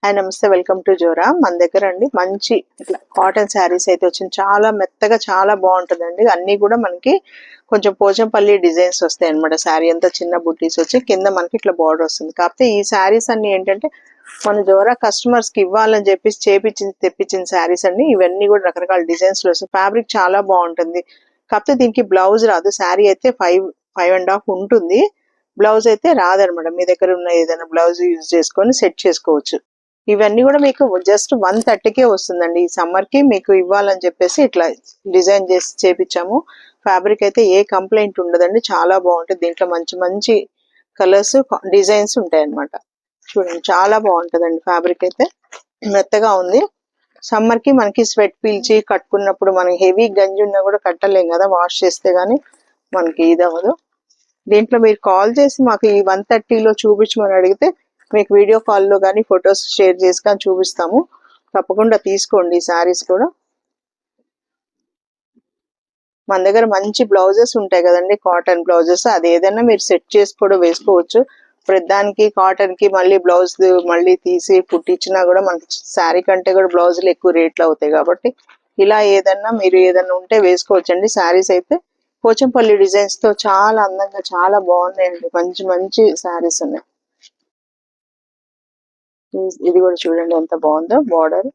Hi నమస్తే, welcome to Zora. మన దగ్గర అండి మంచి కాటన్ శారీస్ అయితే వచ్చింది. చాలా మెత్తగా చాలా బాగుంటుందండి. అన్నీ కూడా మనకి కొంచెం పోచంపల్లి డిజైన్స్ వస్తాయి అనమాట. శారీ అంతా చిన్న బుట్టీస్ వచ్చి కింద మనకి ఇట్లా బార్డర్ వస్తుంది. కాకపోతే ఈ శారీస్ అన్ని ఏంటంటే మన జోరా కస్టమర్స్ కి ఇవ్వాలని చెప్పేసి తెప్పించిన శారీస్ అండి. ఇవన్నీ కూడా రకరకాల డిజైన్స్ లో వస్తాయి. ఫ్యాబ్రిక్ చాలా బాగుంటుంది. కాకపోతే దీనికి బ్లౌజ్ రాదు. శారీ అయితే 5.5 ఉంటుంది. బ్లౌజ్ అయితే రాదనమాట. మీ దగ్గర ఉన్న ఏదైనా బ్లౌజ్ యూజ్ చేసుకొని సెట్ చేసుకోవచ్చు. ఇవన్నీ కూడా మీకు జస్ట్ 130కే వస్తుందండి. ఈ సమ్మర్ కి మీకు ఇవ్వాలని చెప్పేసి ఇట్లా డిజైన్ చేసి చేపించాము. ఫ్యాబ్రిక్ అయితే ఏ కంప్లైంట్ ఉండదండి. చాలా బాగుంటుంది. దీంట్లో మంచి మంచి కలర్స్ డిజైన్స్ ఉంటాయి అన్నమాట. చూడండి, చాలా బాగుంటుందండి. ఫ్యాబ్రిక్ అయితే మెత్తగా ఉంది. సమ్మర్ కి మనకి స్వెట్ పీల్చి కట్టుకున్నప్పుడు మనకి హెవీ గంజి ఉన్నా కూడా కట్టలేం కదా, వాష్ చేస్తే గానీ మనకి ఇది అవ్వదు. దీంట్లో మీరు కాల్ చేసి మాకు ఈ 130లో చూపించమని అడిగితే మీకు వీడియో కాల్లో కానీ ఫొటోస్ షేర్ చేసి కానీ చూపిస్తాము. తప్పకుండా తీసుకోండి. ఈ శారీస్ కూడా మన దగ్గర మంచి బ్లౌజెస్ ఉంటాయి కదండి, కాటన్ బ్లౌజెస్. అది ఏదైనా మీరు సెట్ చేసి కూడా వేసుకోవచ్చు. ప్రతిదానికి కాటన్ కి మళ్ళీ బ్లౌజ్ మళ్ళీ తీసి కుట్టించినా కూడా మనకి శారీ కంటే కూడా బ్లౌజులు ఎక్కువ రేట్లు అవుతాయి. కాబట్టి ఇలా ఏదన్నా మీరు ఏదన్నా ఉంటే వేసుకోవచ్చండి. శారీస్ అయితే పోచంపల్లి డిజైన్స్ తో చాలా అందంగా చాలా బాగున్నాయండి. మంచి మంచి శారీస్ ఉన్నాయి. ఇది కూడా చూడండి ఎంత బాగుందో బార్డర్.